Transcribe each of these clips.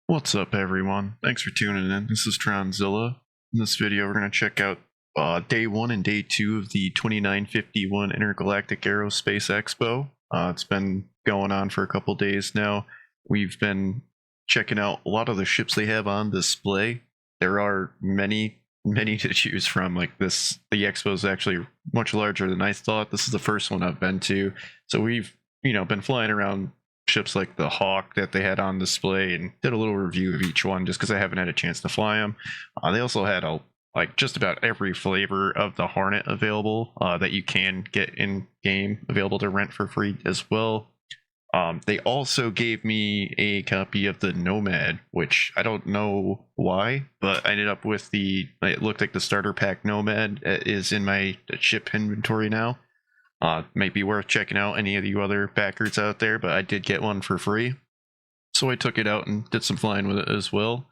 What's up, everyone? Thanks for tuning in. This is Tronzilla. In this video, we're going to check out Day 1 and Day 2 of the 2951 Intergalactic Aerospace Expo. It's been going on for a couple days now. We've been checking out a lot of the ships they have on display. There are many to choose from. Like this, the expo is actually much larger than I thought. This is the first one I've been to. So we've, been flying around ships like the Hawk that they had on display and did a little review of each one just because I haven't had a chance to fly them. They also had just about every flavor of the Hornet available that you can get in game available to rent for free as well. They also gave me a copy of the Nomad, which I don't know why, but I ended up with it looked like the starter pack Nomad is in my ship inventory now. Might be worth checking out any of you other backers out there, but I did get one for free. So I took it out and did some flying with it as well.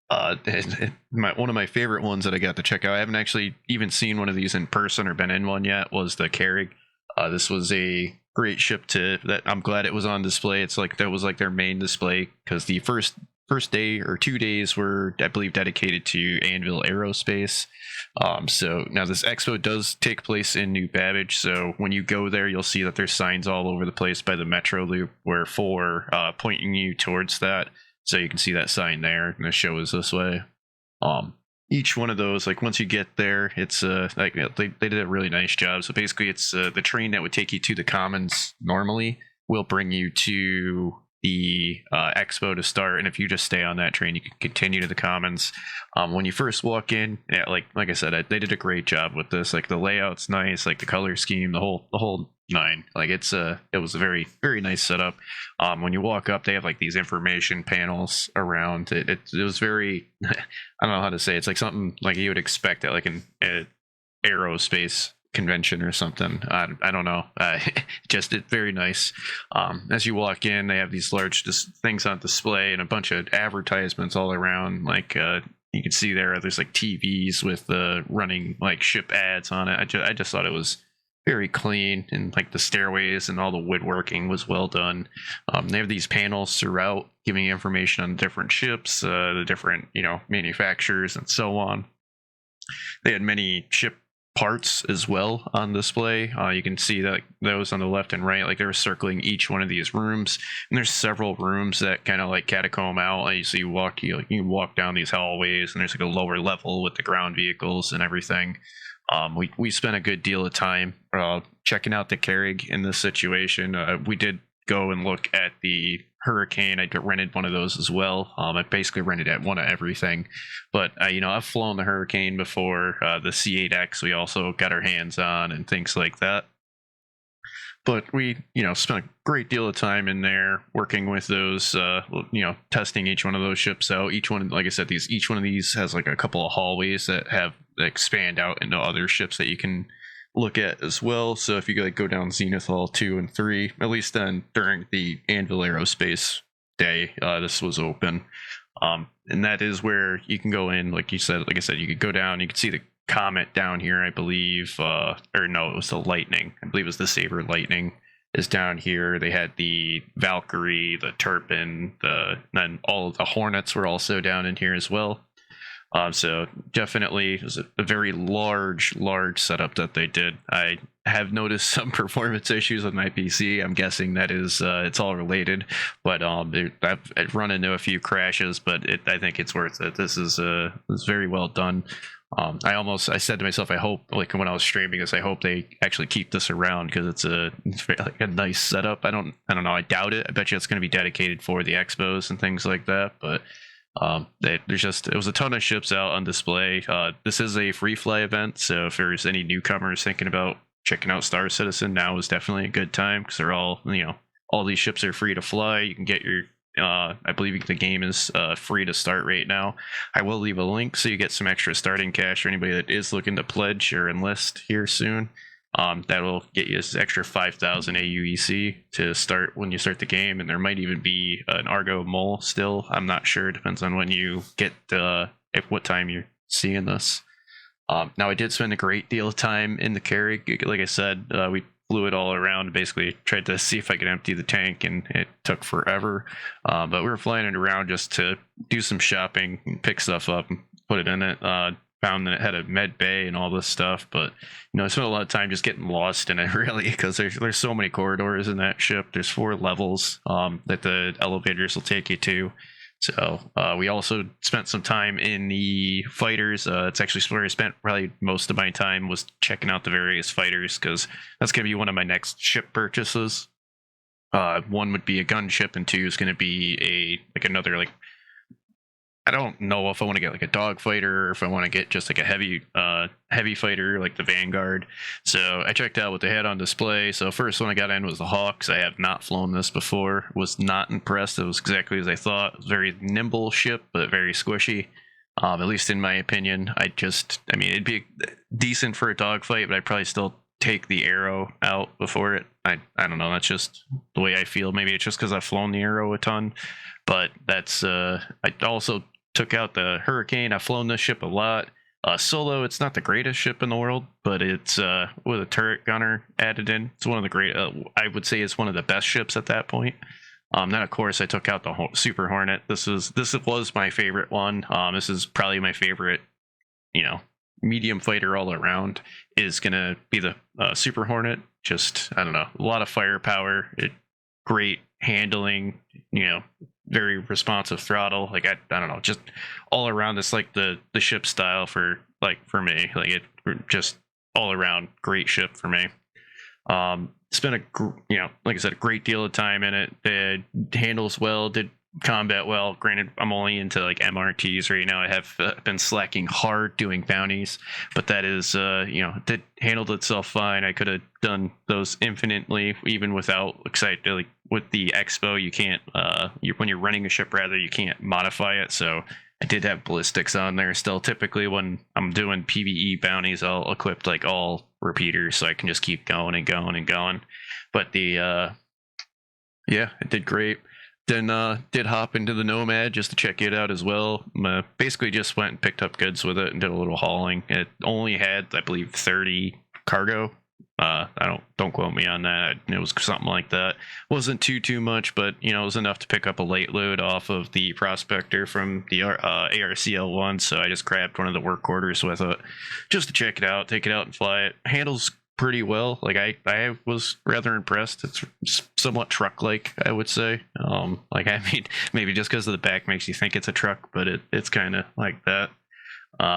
One of my favorite ones that I got to check out, I haven't actually even seen one of these in person or been in one yet, was the Carrig. This was a great ship that I'm glad it was on display. It's like that was like their main display because the first day or 2 days were, I believe, dedicated to Anvil Aerospace. So now this expo does take place in New Babbage. So when you go there, you'll see that there's signs all over the place by the Metro Loop where pointing you towards that. So you can see that sign there, and the show is this way. Each one of those, like once you get there, it's they did a really nice job. So basically, it's the train that would take you to the Commons normally will bring you to the expo to start, and if you just stay on that train, you can continue to the Commons. When you first walk in, yeah, like I said, they did a great job with this. Like the layout's nice, like the color scheme, the whole nine. Like it was a very nice setup. When you walk up, they have like these information panels around it. It was very I don't know how to say it. It's like something like you would expect at like an aerospace convention or something. I don't know. Just very nice. As you walk in, they have these large things on display and a bunch of advertisements all around. Like you can see there's like TVs with running like ship ads on it. I just thought it was very clean, and like the stairways and all the woodworking was well done. They have these panels throughout giving information on different ships, the different manufacturers and so on. They had many ship parts as well on display. You can see that those on the left and right, like they were circling each one of these rooms, and there's several rooms that kind of like catacomb out. So you can walk down these hallways, and there's like a lower level with the ground vehicles and everything. We spent a good deal of time checking out the Carrig in this situation. We did go and look at the Hurricane. I rented one of those as well. I basically rented at one of everything, but I've flown the Hurricane before. The C8X we also got our hands on and things like that. But we spent a great deal of time in there working with those, testing each one of those ships out. Each one, like I said, each one of these has like a couple of hallways that expand out into other ships that you can look at as well. So if you go down Zenith Hall 2 and 3, at least then during the Anvil Aerospace day, this was open. And that is where you can go in, like I said, you could go down, you can see the Comet down here, I believe, or no, it was the Lightning. I believe it was the Saber Lightning is down here. They had the Valkyrie, the Turpin, then all of the Hornets were also down in here as well. So definitely it was a very large setup that they did. I have noticed some performance issues with my PC. I'm guessing that is it's all related, but I've run into a few crashes, but I think it's worth it. This is very well done. I said to myself, I hope, like when I was streaming this, I hope they actually keep this around because it's like a nice setup. I don't know. I doubt it. I bet you it's going to be dedicated for the expos and things like that, but it was a ton of ships out on display. This is a free fly event, so if there's any newcomers thinking about checking out Star Citizen, now is definitely a good time because they're all all these ships are free to fly. You can get your I believe the game is free to start right now. I will leave a link so you get some extra starting cash for anybody that is looking to pledge or enlist here soon. That will get you this extra 5,000 AUEC to start when you start the game, and there might even be an Argo Mole still. I'm not sure. It depends on when you get what time you're seeing this. Now I did spend a great deal of time in the Carrig. Like I said, we blew it all around. Basically tried to see if I could empty the tank, and it took forever. But we were flying it around just to do some shopping and pick stuff up and put it in it. Found that it had a med bay and all this stuff, but I spent a lot of time just getting lost in it, really, because there's so many corridors in that ship. There's 4 levels that the elevators will take you to. So we also spent some time in the fighters. It's actually where I spent probably most of my time, was checking out the various fighters, because that's going to be one of my next ship purchases. One would be a gunship, and 2 is going to be another I don't know if I want to get like a dogfighter or if I want to get just like a heavy fighter like the Vanguard. So I checked out what they had on display. So first one I got in was the Hawks. I have not flown this before. Was not impressed. It was exactly as I thought. It was a very nimble ship, but very squishy. At least in my opinion. It'd be decent for a dogfight, but I'd probably still take the Arrow out before it. I don't know. That's just the way I feel. Maybe it's just because I've flown the Arrow a ton. But that's I also took out the Hurricane. I've flown this ship a lot. Solo, it's not the greatest ship in the world, but it's with a turret gunner added in. It's one of the great. I would say it's one of the best ships at that point. Then of course I took out the Super Hornet. This was my favorite one. This is probably my favorite. Medium fighter all around is gonna be the Super Hornet. Just I don't know, a lot of firepower. Great handling. Very responsive throttle. I don't know, just all around. It's like the ship style for me. It just all around great ship for me. Spent like I said, a great deal of time in it. It handles well, did combat well. Granted, I'm only into like MRTs right now. I have been slacking hard doing bounties, but that is it handled itself fine. I could have done those infinitely even without with the Expo. You can't when you're running a ship, rather, you can't modify it. So I did have ballistics on there still. Typically when I'm doing PvE bounties, I'll equip like all repeaters so I can just keep going and going and going. But it did great. Then did hop into the Nomad just to check it out as well. Basically just went and picked up goods with it and did a little hauling. It only had, I believe, 30 cargo. Don't quote me on that. It was something like that. Wasn't too much, but it was enough to pick up a light load off of the Prospector from the ARCL1. So I just grabbed one of the work orders with it just to check it out, take it out and fly it. Handles pretty well. I was rather impressed. It's somewhat truck-like, I would say. Maybe just because of the back makes you think it's a truck, but it's kind of like that.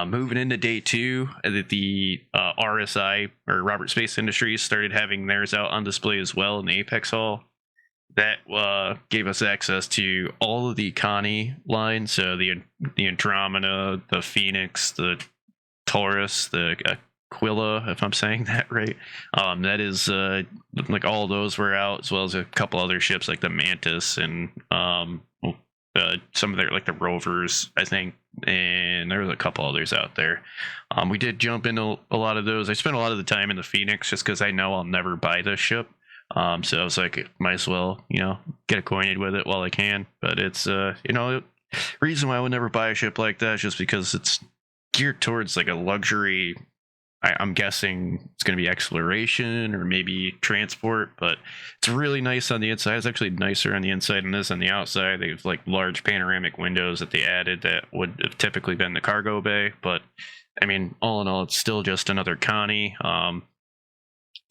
Moving into day 2, the RSI, or Robert Space Industries, started having theirs out on display as well in the Apex Hall. That gave us access to all of the Connie line, so the Andromeda, the Phoenix, the Taurus, the Aquila, if I'm saying that right. That is all those were out, as well as a couple other ships like the Mantis and some of their the Rovers, I think, and there was a couple others out there. We did jump into a lot of those. I spent a lot of the time in the Phoenix just because I know I'll never buy this ship. So I was like, might as well, get acquainted with it while I can. But it's, reason why I would never buy a ship like that is just because it's geared towards a luxury. I'm guessing it's going to be exploration or maybe transport, but it's really nice on the inside. It's actually nicer on the inside than this on the outside. They have large panoramic windows that they added that would have typically been the cargo bay. But all in all, it's still just another Connie.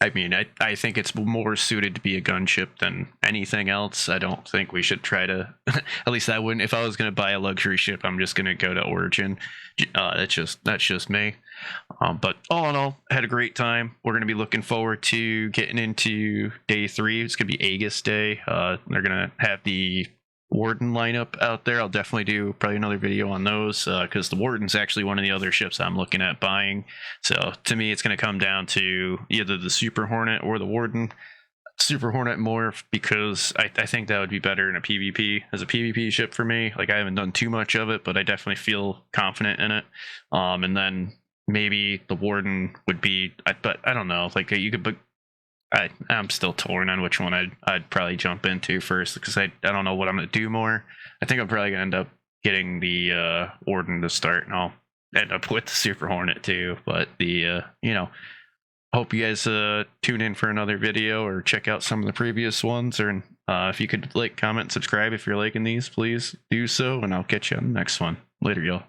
I think it's more suited to be a gunship than anything else. I don't think we should try to, at least I wouldn't. If I was going to buy a luxury ship, I'm just going to go to Origin. That's just me. But all in all, I had a great time. We're going to be looking forward to getting into day 3. It's going to be Aegis Day. They're going to have the Warden lineup out there. I'll definitely do probably another video on those because the Warden's actually one of the other ships I'm looking at buying. So to me, it's going to come down to either the Super Hornet or the Warden. Super Hornet more because I think that would be better in a PvP as a PvP ship for me. I haven't done too much of it, but I definitely feel confident in it. And then maybe the Warden would be, but I don't know. You could. I'm still torn on which one I'd probably jump into first because I don't know what I'm going to do more. I think I'm probably going to end up getting the Warden to start, and I'll end up with the Super Hornet too. But the hope you guys tune in for another video or check out some of the previous ones. Or if you could like, comment, subscribe if you're liking these, please do so. And I'll catch you on the next one. Later, y'all.